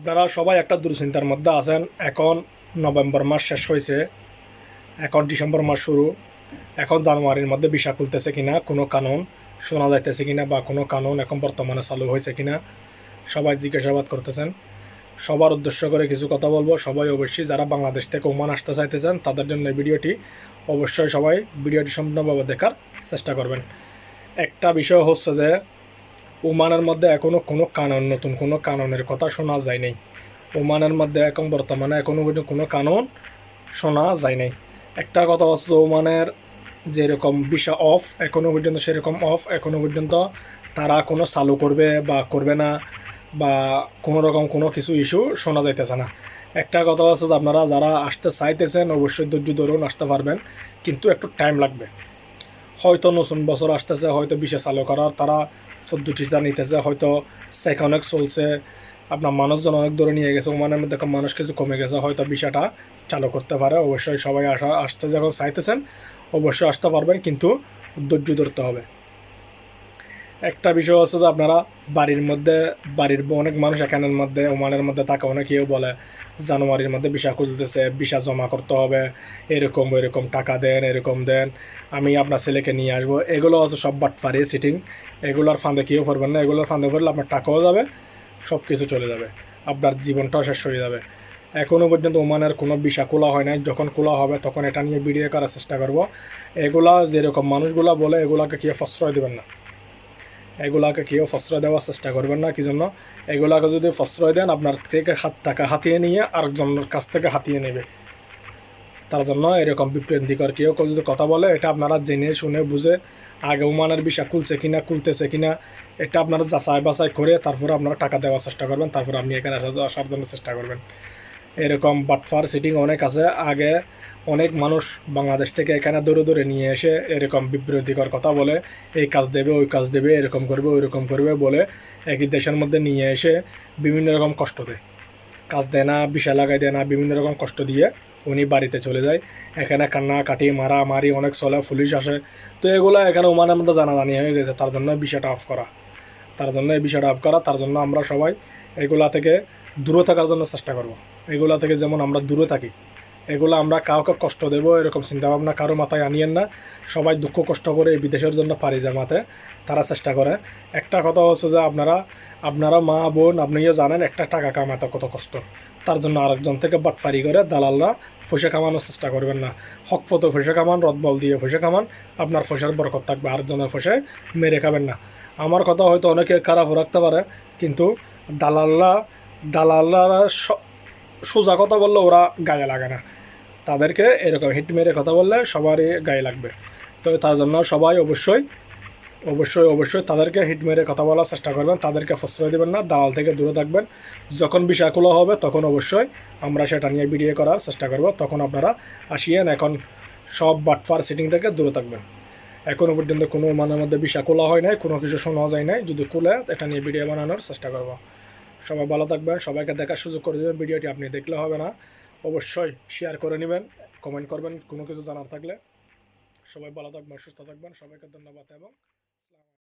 আপনারা সবাই একটা দুশ্চিন্তার মধ্যে আছেন। এখন নভেম্বর মাস শেষ হয়েছে, এখন ডিসেম্বর মাস শুরু, এখন জানুয়ারির মধ্যে ভিসা খুলতেছে কিনা, কোনো কানুন শোনা যাইতেছে কিনা, বা কোনো কানুন এখন বর্তমানে চালু হয়েছে কিনা সবাই জিজ্ঞাসাবাদ করতেছেন। সবার উদ্দেশ্য করে কিছু কথা বলবো। সবাই অবশ্যই যারা বাংলাদেশ থেকে ওমান আসতে চাইতেছেন তাদের জন্য এই ভিডিওটি অবশ্যই সবাই ভিডিওটি সম্পূর্ণভাবে দেখার চেষ্টা করবেন। একটা বিষয় হচ্ছে যে ওমানের মধ্যে এখনও কোনো কানুন, নতুন কোনো কানুনের কথা শোনা যায় নাই। ওমানের মধ্যে এখন বর্তমানে এখনও পর্যন্ত কোনো কানুন শোনা যায় নাই। একটা কথা হচ্ছে ওমানের যেরকম ভিসা অফ এখনও পর্যন্ত সেরকম অফ, এখনও পর্যন্ত তারা কোনো চালু করবে বা করবে না, বা কোনো রকম কোনো কিছু ইস্যু শোনা যাইতেছে না। একটা কথা হচ্ছে যে আপনারা যারা আসতে চাইতেছেন অবশ্যই ধৈর্য ধরুন, আসতে পারবেন, কিন্তু একটু টাইম লাগবে। হয়তো নতুন বছর আসতেছে, হয়তো ভিসা চালু করার তারা পদ্ধতিটা নিতেছে, হয়তো চেক অনেক চলছে, আপনার মানুষজন অনেক দূরে নিয়ে গেছে, ওমানের মধ্যে এখন মানুষ কিছু কমে গেছে, হয়তো ভিসাটা চালু করতে পারে। অবশ্যই সবাই আসতে যখন চাইতেছেন অবশ্যই আসতে পারবেন, কিন্তু ধৈর্য ধরতে হবে। একটা বিষয় হচ্ছে যে আপনারা বাড়ির অনেক মানুষ এখানের মধ্যে ওমানের মধ্যে থাকে, অনেকেও বলে জানুয়ারির মধ্যে ভিসা খুলতেছে, ভিসা জমা করতে হবে, এরকম এরকম টাকা দেন, এরকম দেন, আমি আপনার ছেলেকে নিয়ে আসবো। এগুলো হচ্ছে সব বাটপারি সিটিং। এগুলোর ফান্দে কেউ পড়বেন না। এগুলোর ফান্দে পড়লে আপনার টাকাও যাবে, সব কিছু চলে যাবে, আপনার জীবনটাও শেষ হয়ে যাবে। এখনও পর্যন্ত ওমানের কোনো ভিসা খোলা হয় নাই। যখন খোলা হবে তখন এটা নিয়ে ভিডিও করার চেষ্টা করব। এগুলা যেরকম মানুষগুলা বলে এগুলাকে কেউ প্রশ্রয় দেবেন না, এগুলাকে কেউ প্রশ্রয় দেওয়ার চেষ্টা করবেন না। কি জন্য? এগুলাকে যদি প্রশ্রয় দেন আপনার থেকে টাকা হাতিয়ে নিয়ে আরেকজনের কাছ থেকে হাতিয়ে নেবে। তার জন্য এরকম বিভ্রান্তিকর কেউ যদি কথা বলে এটা আপনারা জেনে শুনে বুঝে আগে ওমানের ভিসা খুলছে কিনা, খুলতেছে কিনা, এটা আপনারা যাচাই বাছাই করে তারপরে আপনারা টাকা দেওয়ার চেষ্টা করবেন, তারপরে আপনি এখানে আসার জন্য চেষ্টা করবেন। এরকম বাটফার সিটিং অনেক আছে। আগে অনেক মানুষ বাংলাদেশ থেকে এখানে দৌড়ে দৌড়ে নিয়ে এসে এরকম বিভ্রান্তিকর কথা বলে, এই কাজ দেবে, ওই কাজ দেবে, এরকম করবে, ওইরকম করবে বলে একই দেশের মধ্যে নিয়ে এসে বিভিন্ন রকম কষ্ট দেয়। কাজ দেয় না, ভিসা লাগাই দেয় না, বিভিন্ন রকম কষ্ট দিয়ে উনি বাড়িতে চলে যায়। এখানে কান্নাকাটি মারামারি অনেক চলে, পুলিশ আসে। তো এগুলো এখানে ওমানের মধ্যে জানাজানি হয়ে গেছে। তার জন্য ভিসাটা অফ করা, তার জন্য আমরা সবাই এগুলা থেকে দূরে থাকার জন্য চেষ্টা করব। এগুলা থেকে যেমন আমরা দূরে থাকি, এগুলো আমরা কাউকে কষ্ট দেবো এরকম চিন্তাভাবনা কারো মাথায় আনিয়েন না। সবাই দুঃখ কষ্ট করে এই বিদেশের জন্য পাড়ি জমাতে তারা চেষ্টা করে। একটা কথা হচ্ছে যে আপনারা মা বোন আপনিও জানেন একটা টাকা কামাতে কত কষ্ট। তার জন্য আরেকজন থেকে বাটফারি করে দালালরা পয়সা কামানোর চেষ্টা করবেন না। হকপথে পয়সা কামান, রদবল দিয়ে পয়সা কামান, আপনার পয়সার বরকত থাকবে, আরেকজনের পয়সায় মেরে খাবেন না। আমার কথা হয়তো অনেকে খারাপ রাখতে পারে, কিন্তু দালালরা সোজা কথা বললে ওরা গায়ে লাগে না। তাদেরকে এরকম হিট মেরে কথা বললে সবারই গায়ে লাগবে। তো তার জন্য সবাই অবশ্যই তাদেরকে হিট মেরে কথা বলার চেষ্টা করবেন, তাদেরকে প্রশ্রয় দেবেন না, দালাল থেকে দূরে থাকবেন। যখন বিষয় খোলা হবে তখন অবশ্যই আমরা সেটা নিয়ে ভিডিও করার চেষ্টা করব, তখন আপনারা আসিয়েন। এখন সব বাটফার সিটিং থেকে দূরে থাকবেন। এখনও পর্যন্ত কোনো মানের মধ্যে বিষয় খোলা হয় নাই, কোনো কিছু শোনা যায় নাই। যদি খুলে এটা নিয়ে ভিডিও বানানোর চেষ্টা করব। সবাই ভালো থাকবেন, সবাইকে দেখার সুযোগ করে দেবেন। ভিডিওটি আপনি দেখলে হবে না, অবশ্যই শেয়ার করে নেবেন, কমেন্ট করবেন কোনো কিছু জানার থাকলে। সবাই ভালো থাকবেন, সুস্থ থাকবেন, সবাইকে ধন্যবাদ এবং